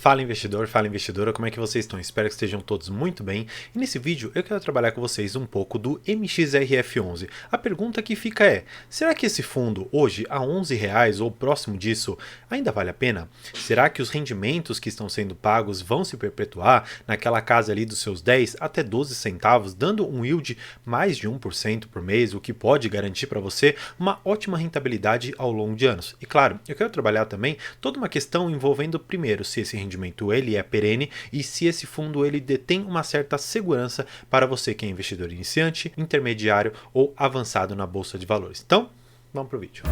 Fala investidor, fala investidora, como é que vocês estão? Espero que estejam todos muito bem. E nesse vídeo eu quero trabalhar com vocês um pouco do MXRF11. A pergunta que fica é, será que esse fundo hoje a R$11 ou próximo disso ainda vale a pena? Será que os rendimentos que estão sendo pagos vão se perpetuar naquela casa ali dos seus 10 até 12 centavos, dando um yield mais de 1% por mês, o que pode garantir para você uma ótima rentabilidade ao longo de anos? E claro, eu quero trabalhar também toda uma questão envolvendo primeiro se esse rendimento ele é perene e se esse fundo ele detém uma certa segurança para você que é investidor iniciante, intermediário ou avançado na bolsa de valores. Então, vamos para o vídeo.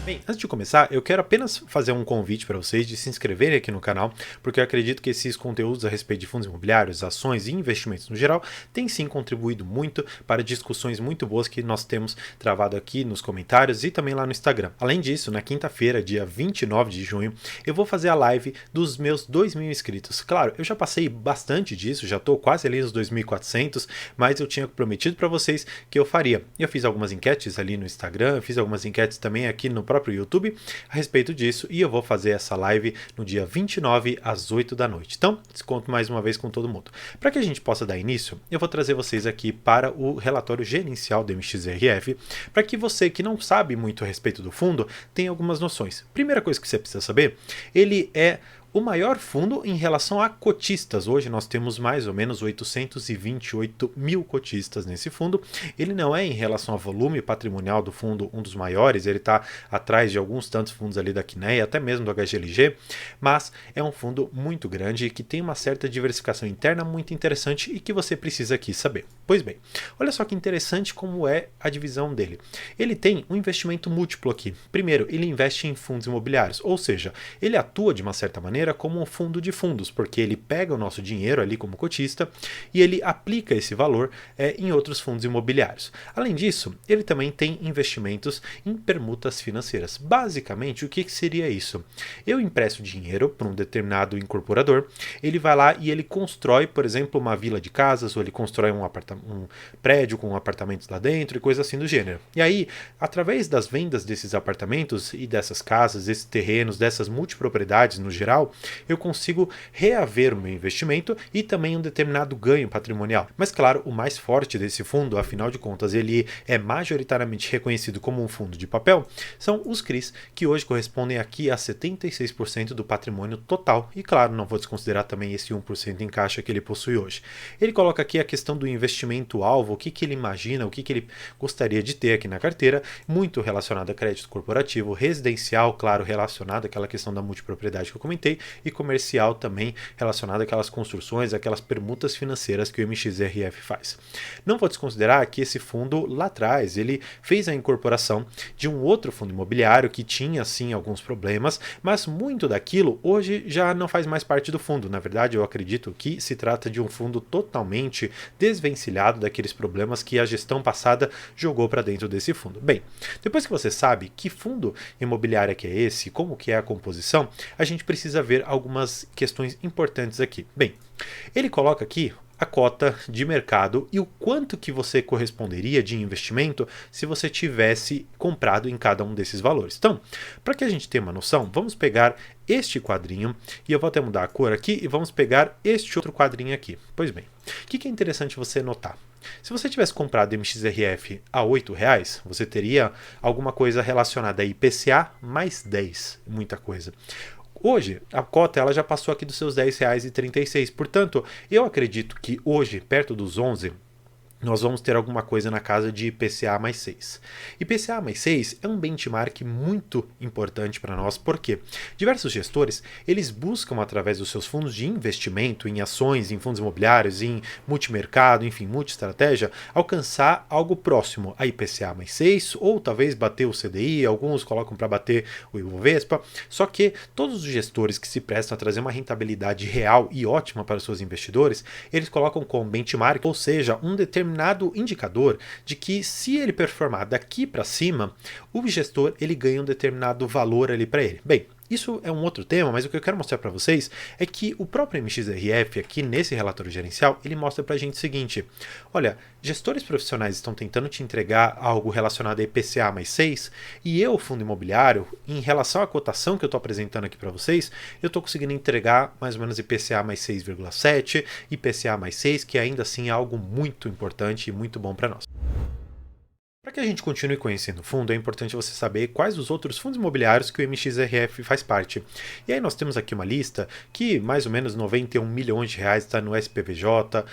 Bem, antes de começar, eu quero apenas fazer um convite para vocês de se inscreverem aqui no canal, porque eu acredito que esses conteúdos a respeito de fundos imobiliários, ações e investimentos no geral têm sim contribuído muito para discussões muito boas que nós temos travado aqui nos comentários e também lá no Instagram. Além disso, na quinta-feira, dia 29 de junho, eu vou fazer a live dos meus 2.000 inscritos. Claro, eu já passei bastante disso, já estou quase ali nos 2.400, mas eu tinha prometido para vocês que eu faria. Eu fiz algumas enquetes ali no Instagram, fiz algumas enquetes também aqui no próprio YouTube a respeito disso e eu vou fazer essa live no dia 29 às 8 da noite. Então, desconto mais uma vez com todo mundo. Para que a gente possa dar início, eu vou trazer vocês aqui para o relatório gerencial do MXRF, para que você que não sabe muito a respeito do fundo tenha algumas noções. Primeira coisa que você precisa saber, ele é o maior fundo em relação a cotistas. Hoje nós temos mais ou menos 828 mil cotistas nesse fundo. Ele não é em relação ao volume patrimonial do fundo um dos maiores, ele está atrás de alguns tantos fundos ali da Quineia, até mesmo do HGLG, mas é um fundo muito grande e que tem uma certa diversificação interna muito interessante e que você precisa aqui saber. Pois bem, olha só que interessante como é a divisão dele. Ele tem um investimento múltiplo aqui. Primeiro, ele investe em fundos imobiliários, ou seja, ele atua de uma certa maneira como um fundo de fundos, porque ele pega o nosso dinheiro ali como cotista e ele aplica esse valor em outros fundos imobiliários. Além disso, ele também tem investimentos em permutas financeiras. Basicamente, o que seria isso? Eu empresto dinheiro para um determinado incorporador, ele vai lá e ele constrói, por exemplo, uma vila de casas, ou ele constrói um prédio com apartamentos lá dentro e coisa assim do gênero. E aí, através das vendas desses apartamentos e dessas casas, desses terrenos, dessas multipropriedades no geral, eu consigo reaver o meu investimento e também um determinado ganho patrimonial. Mas claro, o mais forte desse fundo, afinal de contas, ele é majoritariamente reconhecido como um fundo de papel, são os CRIs, que hoje correspondem aqui a 76% do patrimônio total. E claro, não vou desconsiderar também esse 1% em caixa que ele possui hoje. Ele coloca aqui a questão do investimento-alvo, o que ele imagina, o que ele gostaria de ter aqui na carteira, muito relacionado a crédito corporativo, residencial, claro, relacionado àquela questão da multipropriedade que eu comentei, e comercial também relacionado àquelas construções, aquelas permutas financeiras que o MXRF faz. Não vou desconsiderar que esse fundo lá atrás, ele fez a incorporação de um outro fundo imobiliário que tinha sim alguns problemas, mas muito daquilo hoje já não faz mais parte do fundo. Na verdade, eu acredito que se trata de um fundo totalmente desvencilhado daqueles problemas que a gestão passada jogou para dentro desse fundo. Bem, depois que você sabe que fundo imobiliário que é esse, como que é a composição, a gente precisa ver algumas questões importantes aqui. Bem, ele coloca aqui a cota de mercado e o quanto que você corresponderia de investimento se você tivesse comprado em cada um desses valores. Então, para que a gente tenha uma noção, vamos pegar este quadrinho e eu vou até mudar a cor aqui e vamos pegar este outro quadrinho aqui. Pois bem, o que é interessante você notar? Se você tivesse comprado MXRF a R$8, você teria alguma coisa relacionada a IPCA mais 10, muita coisa. Hoje, a cota ela já passou aqui dos seus R$10,36. Portanto, eu acredito que hoje, perto dos 11, nós vamos ter alguma coisa na casa de IPCA mais 6. IPCA mais 6 é um benchmark muito importante para nós, porque diversos gestores, eles buscam através dos seus fundos de investimento em ações, em fundos imobiliários, em multimercado, enfim, multiestratégia, alcançar algo próximo a IPCA mais 6, ou talvez bater o CDI, alguns colocam para bater o Ibovespa, só que todos os gestores que se prestam a trazer uma rentabilidade real e ótima para os seus investidores, eles colocam como benchmark, ou seja, um determinado indicador de que se ele performar daqui para cima, o gestor ele ganha um determinado valor ali para ele. Bem, isso é um outro tema, mas o que eu quero mostrar para vocês é que o próprio MXRF aqui nesse relatório gerencial, ele mostra para a gente o seguinte: olha, gestores profissionais estão tentando te entregar algo relacionado a IPCA mais 6 e eu, fundo imobiliário, em relação à cotação que eu estou apresentando aqui para vocês, eu estou conseguindo entregar mais ou menos IPCA mais 6,7, IPCA mais 6, que ainda assim é algo muito importante e muito bom para nós. Para que a gente continue conhecendo o fundo, é importante você saber quais os outros fundos imobiliários que o MXRF faz parte. E aí nós temos aqui uma lista que mais ou menos 91 milhões de reais está no SPVJ,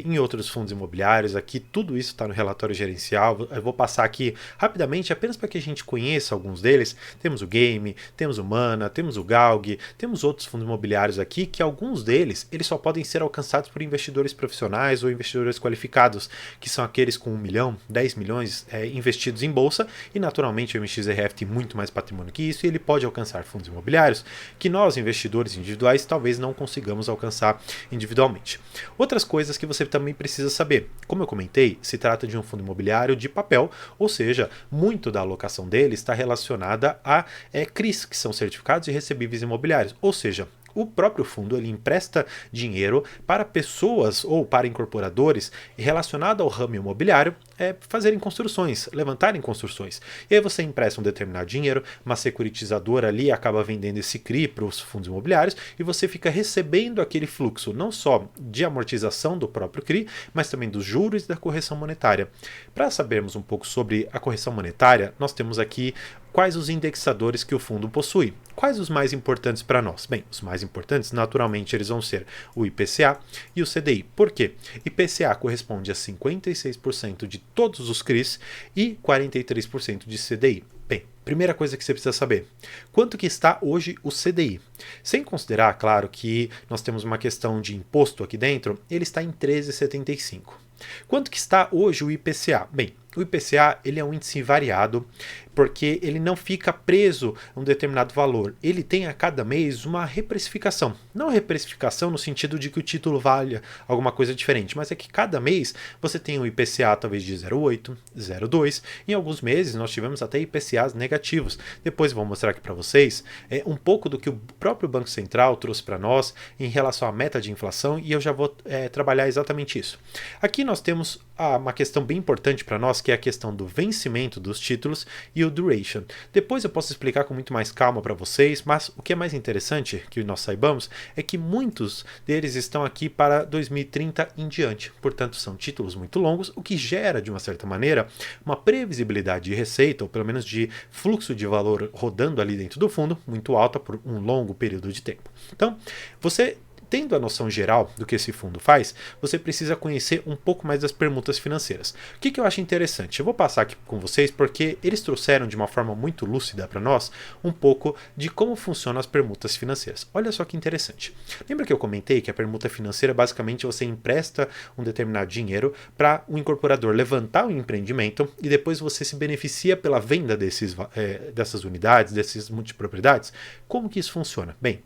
em outros fundos imobiliários, aqui tudo isso está no relatório gerencial. Eu vou passar aqui rapidamente, apenas para que a gente conheça alguns deles. Temos o Game, temos o Mana, temos o Galg, temos outros fundos imobiliários aqui, que alguns deles eles só podem ser alcançados por investidores profissionais ou investidores qualificados, que são aqueles com 1 milhão, 10 milhões, investidos em bolsa, e naturalmente o MXRF tem muito mais patrimônio que isso e ele pode alcançar fundos imobiliários que nós, investidores individuais, talvez não consigamos alcançar individualmente. Outras coisas que você também precisa saber: como eu comentei, se trata de um fundo imobiliário de papel, ou seja, muito da alocação dele está relacionada a CRIs, que são certificados de recebíveis imobiliários, ou seja, o próprio fundo ele empresta dinheiro para pessoas ou para incorporadores relacionado ao ramo imobiliário fazerem construções, levantarem construções. E aí você empresta um determinado dinheiro, uma securitizadora ali acaba vendendo esse CRI para os fundos imobiliários e você fica recebendo aquele fluxo não só de amortização do próprio CRI, mas também dos juros e da correção monetária. Para sabermos um pouco sobre a correção monetária, nós temos aqui quais os indexadores que o fundo possui. Quais os mais importantes para nós? Bem, os mais importantes, naturalmente, eles vão ser o IPCA e o CDI. Por quê? IPCA corresponde a 56% de todos os CRIs e 43% de CDI. Bem, primeira coisa que você precisa saber: quanto que está hoje o CDI? Sem considerar, claro, que nós temos uma questão de imposto aqui dentro, ele está em 13,75. Quanto que está hoje o IPCA? Bem, o IPCA ele é um índice variado, porque ele não fica preso a um determinado valor. Ele tem a cada mês uma reprecificação. Não reprecificação no sentido de que o título valha alguma coisa diferente, mas é que cada mês você tem um IPCA talvez de 0,8, 0,2. Em alguns meses nós tivemos até IPCAs negativos. Depois vou mostrar aqui para vocês um pouco do que o próprio Banco Central trouxe para nós em relação à meta de inflação, e eu já vou trabalhar exatamente isso. Aqui nós temos uma questão bem importante para nós, que é a questão do vencimento dos títulos e o duration. Depois eu posso explicar com muito mais calma para vocês, mas o que é mais interessante que nós saibamos é que muitos deles estão aqui para 2030 em diante. Portanto, são títulos muito longos, o que gera, de uma certa maneira, uma previsibilidade de receita, ou pelo menos de fluxo de valor rodando ali dentro do fundo, muito alta por um longo período de tempo. Então, você tendo a noção geral do que esse fundo faz, você precisa conhecer um pouco mais das permutas financeiras. O que eu acho interessante? Eu vou passar aqui com vocês porque eles trouxeram de uma forma muito lúcida para nós um pouco de como funcionam as permutas financeiras. Olha só que interessante. Lembra que eu comentei que a permuta financeira basicamente você empresta um determinado dinheiro para um incorporador levantar o empreendimento e depois você se beneficia pela venda dessas unidades, dessas multipropriedades? Como que isso funciona? Bem,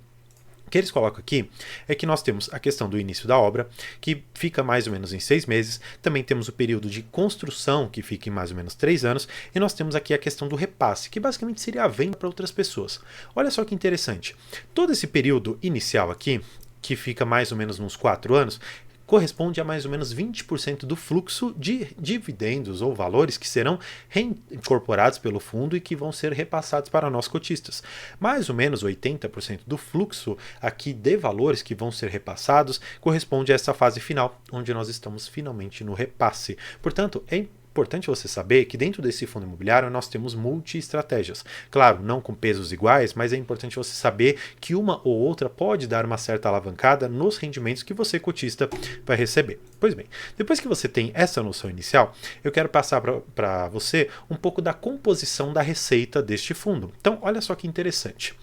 o que eles colocam aqui é que nós temos a questão do início da obra, que fica mais ou menos em 6 meses, também temos o período de construção, que fica em mais ou menos 3 anos, e nós temos aqui a questão do repasse, que basicamente seria a venda para outras pessoas. Olha só que interessante, todo esse período inicial aqui, que fica mais ou menos uns 4 anos, corresponde a mais ou menos 20% do fluxo de dividendos ou valores que serão reincorporados pelo fundo e que vão ser repassados para nós cotistas. Mais ou menos 80% do fluxo aqui de valores que vão ser repassados corresponde a essa fase final, onde nós estamos finalmente no repasse. Portanto, é importante você saber que dentro desse fundo imobiliário nós temos multi-estratégias. Claro, não com pesos iguais, mas é importante você saber que uma ou outra pode dar uma certa alavancada nos rendimentos que você, cotista, vai receber. Pois bem, depois que você tem essa noção inicial, eu quero passar para você um pouco da composição da receita deste fundo. Então, olha só que interessante.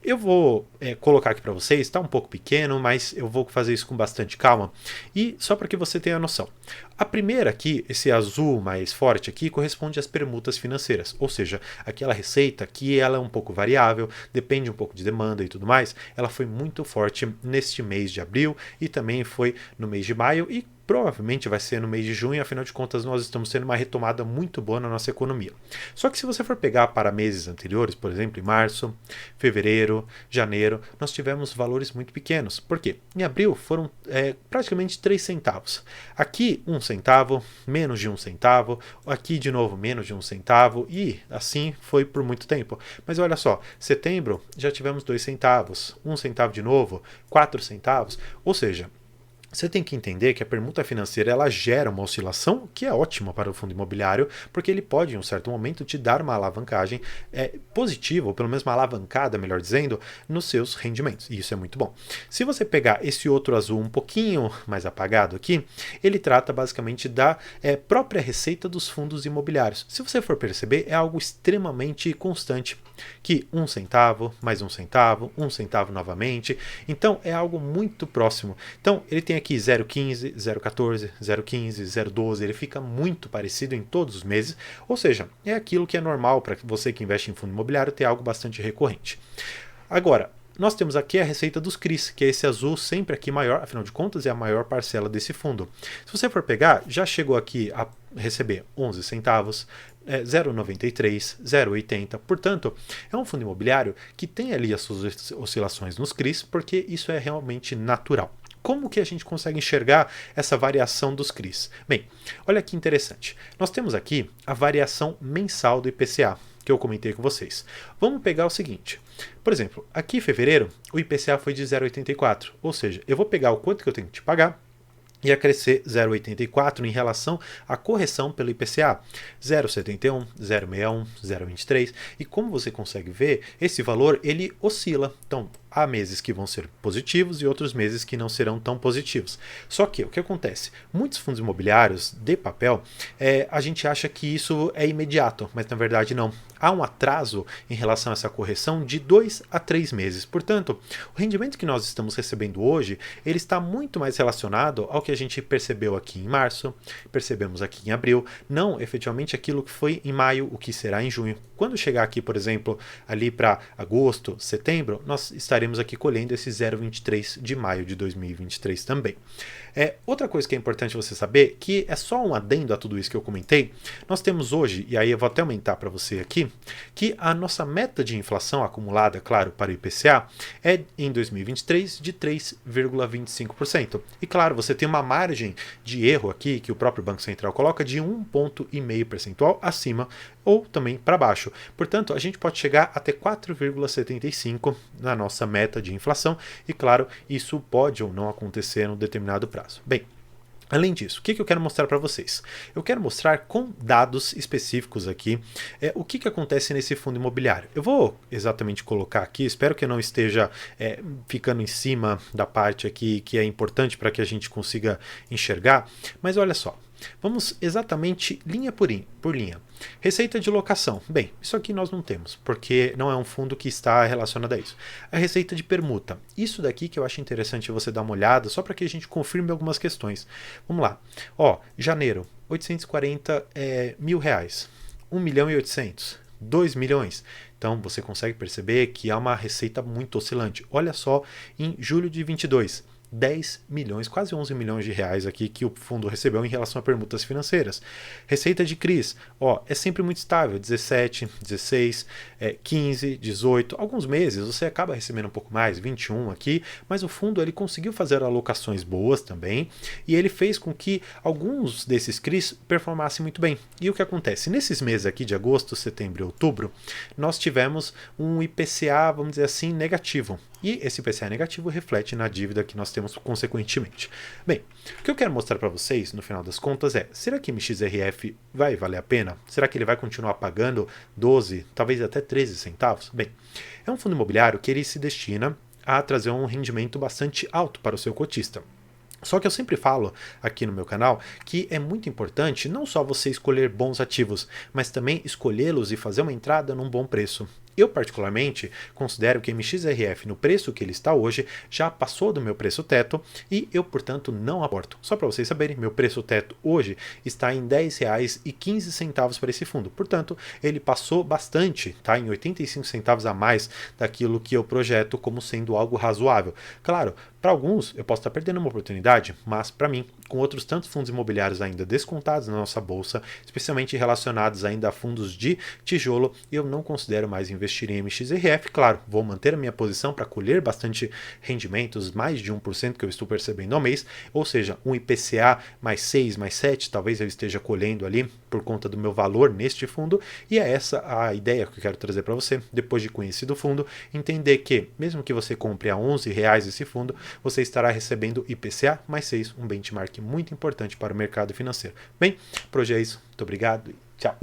Eu vou colocar aqui para vocês, está um pouco pequeno, mas eu vou fazer isso com bastante calma. E só para que você tenha noção. A primeira aqui, esse azul mais forte aqui, corresponde às permutas financeiras, ou seja, aquela receita que ela é um pouco variável, depende um pouco de demanda e tudo mais, ela foi muito forte neste mês de abril e também foi no mês de maio e provavelmente vai ser no mês de junho, afinal de contas nós estamos tendo uma retomada muito boa na nossa economia. Só que se você for pegar para meses anteriores, por exemplo, em março, fevereiro, janeiro, nós tivemos valores muito pequenos. Por quê? Em abril foram praticamente 3 centavos. Aqui 1 centavo, menos de 1 centavo, aqui de novo menos de 1 centavo e assim foi por muito tempo. Mas olha só, setembro já tivemos 2 centavos, 1 centavo de novo, 4 centavos, ou seja, você tem que entender que a permuta financeira ela gera uma oscilação que é ótima para o fundo imobiliário, porque ele pode, em um certo momento, te dar uma alavancagem positiva, ou pelo menos uma alavancada, melhor dizendo, nos seus rendimentos. E isso é muito bom. Se você pegar esse outro azul um pouquinho mais apagado aqui, ele trata basicamente da própria receita dos fundos imobiliários. Se você for perceber, é algo extremamente constante, que 1 centavo, mais 1 centavo, 1 centavo novamente. Então, é algo muito próximo. Então, ele tem aqui 0,15, 0,14, 0,15, 0,12, ele fica muito parecido em todos os meses, ou seja, é aquilo que é normal para você que investe em fundo imobiliário ter algo bastante recorrente. Agora, nós temos aqui a receita dos CRIs, que é esse azul sempre aqui maior, afinal de contas é a maior parcela desse fundo. Se você for pegar, já chegou aqui a receber 11 centavos, 0,93, 0,80, portanto, é um fundo imobiliário que tem ali as suas oscilações nos CRIs, porque isso é realmente natural. Como que a gente consegue enxergar essa variação dos CRIs? Bem, olha que interessante. Nós temos aqui a variação mensal do IPCA, que eu comentei com vocês. Vamos pegar o seguinte. Por exemplo, aqui em fevereiro, o IPCA foi de 0,84, ou seja, eu vou pegar o quanto que eu tenho que te pagar, ia crescer 0,84 em relação à correção pelo IPCA, 0,71, 0,61, 0,23, e como você consegue ver, esse valor ele oscila. Então, há meses que vão ser positivos e outros meses que não serão tão positivos. Só que o que acontece? Muitos fundos imobiliários de papel, a gente acha que isso é imediato, mas na verdade não. Há um atraso em relação a essa correção de 2 a 3 meses. Portanto, o rendimento que nós estamos recebendo hoje, ele está muito mais relacionado ao que a gente percebeu aqui em março, percebemos aqui em abril, não efetivamente aquilo que foi em maio, o que será em junho. Quando chegar aqui, por exemplo, ali para agosto, setembro, nós estaremos aqui colhendo esse 0,23 de maio de 2023 também. Outra coisa que é importante você saber, que é só um adendo a tudo isso que eu comentei, nós temos hoje, e aí eu vou até aumentar para você aqui, que a nossa meta de inflação acumulada, claro, para o IPCA, é em 2023 de 3,25%. E claro, você tem uma margem de erro aqui, que o próprio Banco Central coloca, de 1,5 percentual acima ou também para baixo. Portanto, a gente pode chegar até 4,75 na nossa meta de inflação e, claro, isso pode ou não acontecer num determinado prazo. Bem, além disso, o que eu quero mostrar para vocês? Eu quero mostrar com dados específicos aqui o que acontece nesse fundo imobiliário. Eu vou exatamente colocar aqui, espero que eu não esteja ficando em cima da parte aqui que é importante para que a gente consiga enxergar, mas olha só. Vamos exatamente linha por linha. Receita de locação. Bem, isso aqui nós não temos, porque não é um fundo que está relacionado a isso. A receita de permuta. Isso daqui que eu acho interessante você dar uma olhada, só para que a gente confirme algumas questões. Vamos lá. Janeiro, 840 mil reais. 1 milhão e 800. 2 milhões. Então você consegue perceber que há uma receita muito oscilante. Olha só, em julho de 22. 10 milhões, quase 11 milhões de reais aqui que o fundo recebeu em relação a permutas financeiras. Receita de CRIs, é sempre muito estável, 17, 16, 15, 18, alguns meses você acaba recebendo um pouco mais, 21 aqui, mas o fundo ele conseguiu fazer alocações boas também e ele fez com que alguns desses CRIs performassem muito bem. E o que acontece? Nesses meses aqui de agosto, setembro e outubro, nós tivemos um IPCA, vamos dizer assim, negativo. E esse IPCA negativo reflete na dívida que nós temos consequentemente. Bem, o que eu quero mostrar para vocês, no final das contas, será que MXRF vai valer a pena? Será que ele vai continuar pagando 12, talvez até 13 centavos? Bem, é um fundo imobiliário que ele se destina a trazer um rendimento bastante alto para o seu cotista. Só que eu sempre falo aqui no meu canal que é muito importante não só você escolher bons ativos, mas também escolhê-los e fazer uma entrada num bom preço. Eu, particularmente, considero que MXRF, no preço que ele está hoje, já passou do meu preço teto e eu, portanto, não aporto. Só para vocês saberem, meu preço teto hoje está em R$10,15 para esse fundo. Portanto, ele passou bastante, tá? Em 85 centavos a mais daquilo que eu projeto como sendo algo razoável. Claro, para alguns eu posso estar perdendo uma oportunidade, mas para mim, com outros tantos fundos imobiliários ainda descontados na nossa bolsa, especialmente relacionados ainda a fundos de tijolo, eu não considero mais investir em MXRF. Claro, vou manter a minha posição para colher bastante rendimentos, mais de 1% que eu estou percebendo ao mês, ou seja, um IPCA mais 6, mais 7, talvez eu esteja colhendo ali por conta do meu valor neste fundo, e é essa a ideia que eu quero trazer para você, depois de conhecido o fundo, entender que, mesmo que você compre a R$11 esse fundo, você estará recebendo IPCA mais 6, um benchmark muito importante para o mercado financeiro. Bem, por hoje é isso. Muito obrigado e tchau.